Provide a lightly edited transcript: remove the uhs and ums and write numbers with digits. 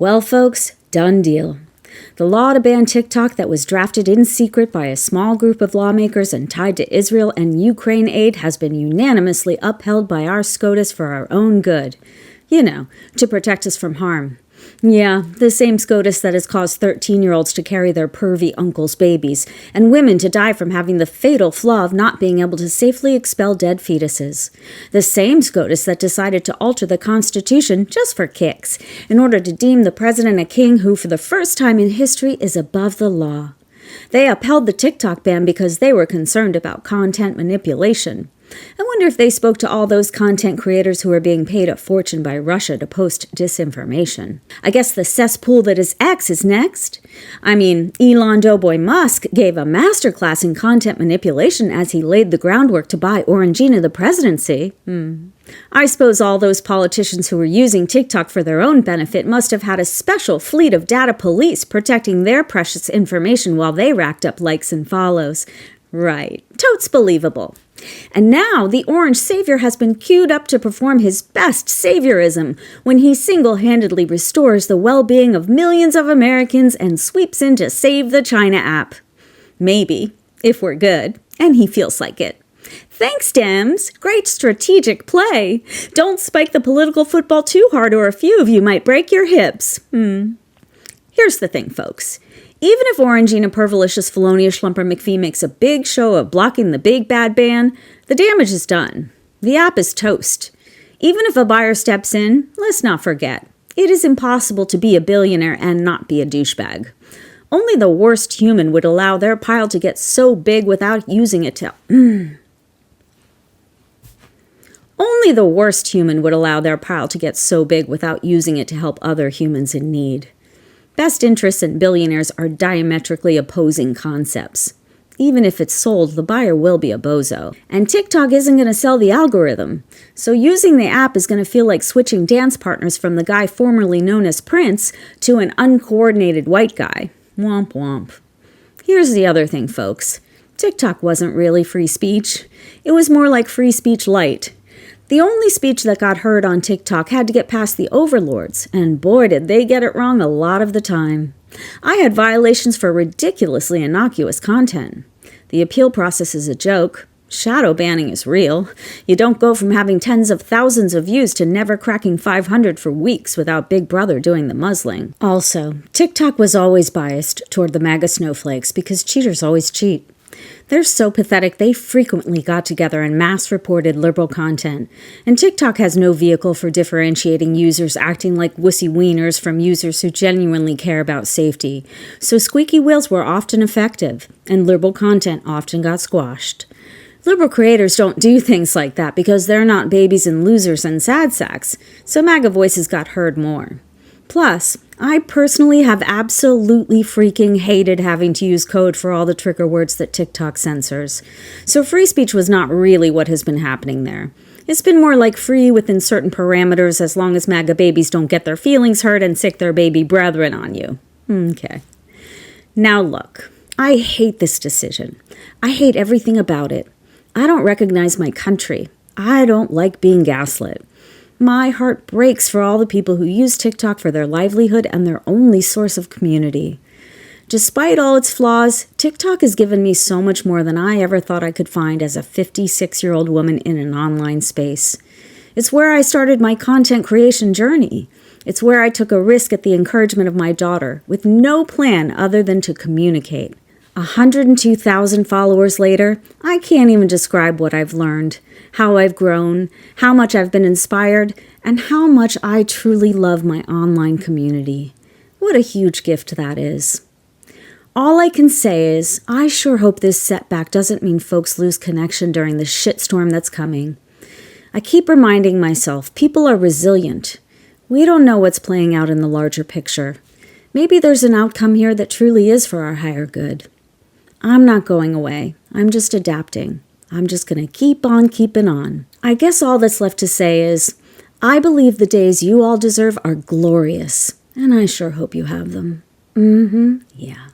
Well, folks, done deal. The law to ban TikTok that was drafted in secret by a small group of lawmakers and tied to Israel and Ukraine aid has been unanimously upheld by our SCOTUS for our own good. You know, to protect us from harm. Yeah, the same SCOTUS that has caused 13-year-olds to carry their pervy uncles' babies, and women to die from having the fatal flaw of not being able to safely expel dead fetuses. The same SCOTUS that decided to alter the Constitution just for kicks, in order to deem the president a king who, for the first time in history, is above the law. They upheld the TikTok ban because they were concerned about content manipulation. I wonder if they spoke to all those content creators who are being paid a fortune by Russia to post disinformation. I guess the cesspool that is X is next. I mean, Elon Doughboy Musk gave a masterclass in content manipulation as he laid the groundwork to buy Orangina the presidency. I suppose all those politicians who were using TikTok for their own benefit must have had a special fleet of data police protecting their precious information while they racked up likes and follows. Right. Totes believable. And now the Orange Savior has been queued up to perform his best saviorism when he single-handedly restores the well-being of millions of Americans and sweeps in to save the China app. Maybe, if we're good, and he feels like it. Thanks, Dems. Great strategic play. Don't spike the political football too hard or a few of you might break your hips. Here's the thing, folks. Even if Orangina Pervalicious Felonia Schlumper McPhee makes a big show of blocking the big bad ban, the damage is done. The app is toast. Even if a buyer steps in, let's not forget, it is impossible to be a billionaire and not be a douchebag. Only the worst human would allow their pile to get so big without using it to... Only the worst human would allow their pile to get so big without using it to help other humans in need. Best interests and billionaires are diametrically opposing concepts. Even if it's sold, the buyer will be a bozo. And TikTok isn't going to sell the algorithm. So using the app is going to feel like switching dance partners from the guy formerly known as Prince to an uncoordinated white guy. Womp womp. Here's the other thing, folks. TikTok wasn't really free speech. It was more like free speech light. The only speech that got heard on TikTok had to get past the overlords, and boy did they get it wrong a lot of the time. I had violations for ridiculously innocuous content. The appeal process is a joke. Shadow banning is real. You don't go from having tens of thousands of views to never cracking 500 for weeks without Big Brother doing the muzzling. Also, TikTok was always biased toward the MAGA snowflakes because cheaters always cheat. They're so pathetic they frequently got together and mass-reported liberal content, and TikTok has no vehicle for differentiating users acting like wussy wieners from users who genuinely care about safety, so squeaky wheels were often effective, and liberal content often got squashed. Liberal creators don't do things like that because they're not babies and losers and sad sacks, so MAGA voices got heard more. Plus, I personally have absolutely freaking hated having to use code for all the trigger words that TikTok censors. So free speech was not really what has been happening there. It's been more like free within certain parameters as long as MAGA babies don't get their feelings hurt and sick their baby brethren on you. Okay. Now look, I hate this decision. I hate everything about it. I don't recognize my country. I don't like being gaslit. My heart breaks for all the people who use TikTok for their livelihood and their only source of community. Despite all its flaws, TikTok has given me so much more than I ever thought I could find as a 56-year-old woman in an online space. It's where I started my content creation journey. It's where I took a risk at the encouragement of my daughter, with no plan other than to communicate. 102,000 followers later, I can't even describe what I've learned, how I've grown, how much I've been inspired, and how much I truly love my online community. What a huge gift that is. All I can say is, I sure hope this setback doesn't mean folks lose connection during the shitstorm that's coming. I keep reminding myself, people are resilient. We don't know what's playing out in the larger picture. Maybe there's an outcome here that truly is for our higher good. I'm not going away. I'm just adapting. I'm just going to keep on keeping on. I guess all that's left to say is, I believe the days you all deserve are glorious, and I sure hope you have them. Yeah.